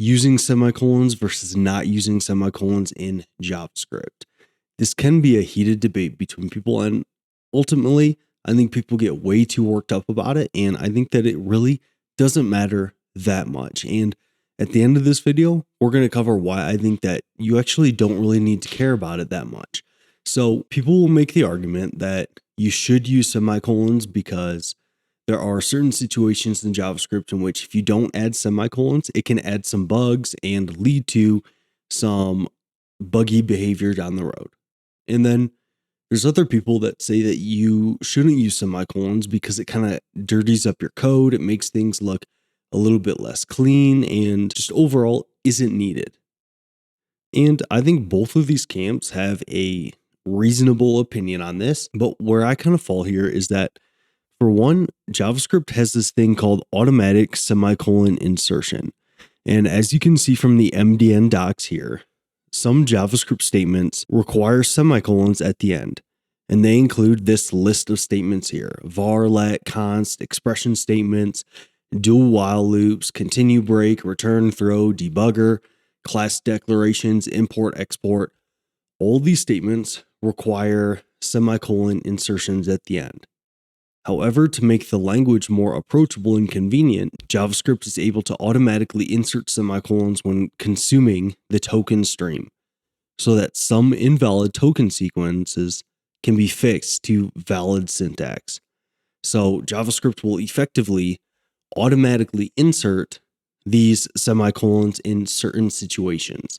using semicolons versus not using semicolons in JavaScript. This can be a heated debate between people, and ultimately, I think people get way too worked up about it, and I think that it really doesn't matter that much. And at the end of this video, we're going to cover why I think that you actually don't really need to care about it that much. So people will make the argument that you should use semicolons because there are certain situations in JavaScript in which if you don't add semicolons, it can add some bugs and lead to some buggy behavior down the road. And then there's other people that say that you shouldn't use semicolons because it kind of dirties up your code. It makes things look a little bit less clean and just overall isn't needed. And I think both of these camps have a reasonable opinion on this, but where I kind of fall here is that for one, JavaScript has this thing called automatic semicolon insertion. And as you can see from the MDN docs here, some JavaScript statements require semicolons at the end. And they include this list of statements here: var, let, const, expression statements, dual while loops, continue break, return, throw, debugger, class declarations, import, export. All these statements require semicolon insertions at the end. However, to make the language more approachable and convenient, JavaScript is able to automatically insert semicolons when consuming the token stream, so that some invalid token sequences can be fixed to valid syntax. So JavaScript will effectively automatically insert these semicolons in certain situations.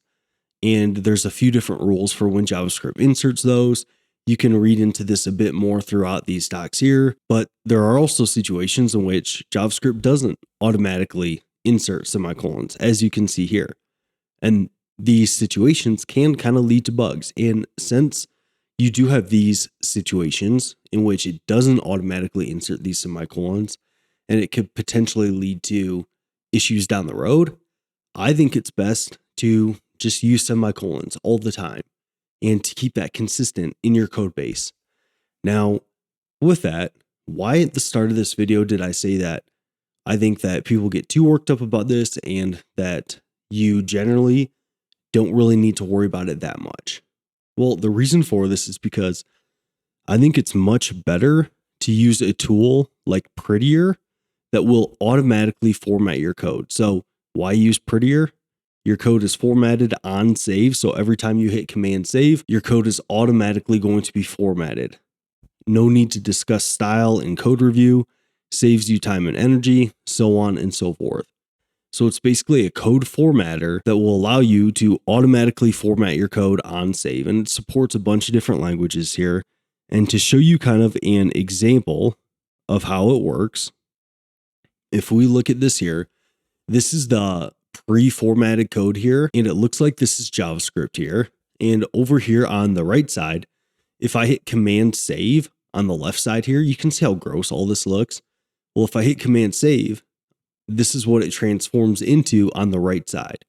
And there's a few different rules for when JavaScript inserts those. You can read into this a bit more throughout these docs here, but there are also situations in which JavaScript doesn't automatically insert semicolons, as you can see here. And these situations can kind of lead to bugs. And since you do have these situations in which it doesn't automatically insert these semicolons, and it could potentially lead to issues down the road, I think it's best to just use semicolons all the time and to keep that consistent in your code base. Now, with that, why at the start of this video did I say that I think that people get too worked up about this and that you generally don't really need to worry about it that much? Well, the reason for this is because I think it's much better to use a tool like Prettier that will automatically format your code. So why use Prettier? Your code is formatted on save, so every time you hit Command Save, your code is automatically going to be formatted. No need to discuss style in code review, saves you time and energy, so on and so forth. So it's basically a code formatter that will allow you to automatically format your code on save, and it supports a bunch of different languages here. And to show you kind of an example of how it works, if we look at this here, this is the pre-formatted code here, and it looks like this is JavaScript here. And over here on the right side, if I hit Command Save on the left side here, you can see how gross all this looks. Well, if I hit Command Save, this is what it transforms into on the right side.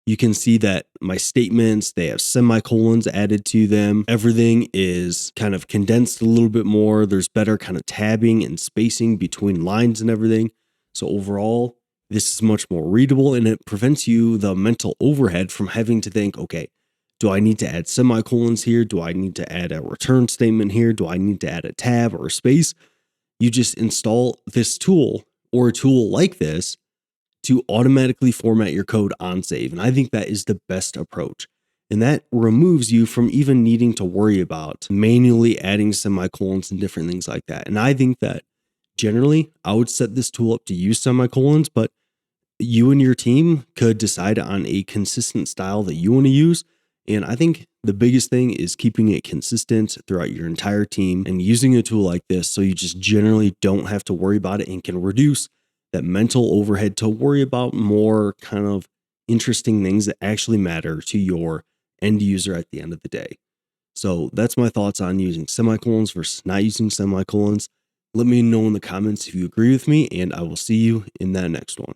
You can see that my statements, they have semicolons added to them. Everything is kind of condensed a little bit more. There's better kind of tabbing and spacing between lines and everything. So overall, this is much more readable, and it prevents you the mental overhead from having to think, okay, do I need to add semicolons here? Do I need to add a return statement here? Do I need to add a tab or a space? You just install this tool or a tool like this to automatically format your code on save. And I think that is the best approach. And that removes you from even needing to worry about manually adding semicolons and different things like that. And I think that generally I would set this tool up to use semicolons, but you and your team could decide on a consistent style that you want to use. And I think the biggest thing is keeping it consistent throughout your entire team and using a tool like this so you just generally don't have to worry about it and can reduce that mental overhead to worry about more kind of interesting things that actually matter to your end user at the end of the day. So that's my thoughts on using semicolons versus not using semicolons. Let me know in the comments if you agree with me, and I will see you in that next one.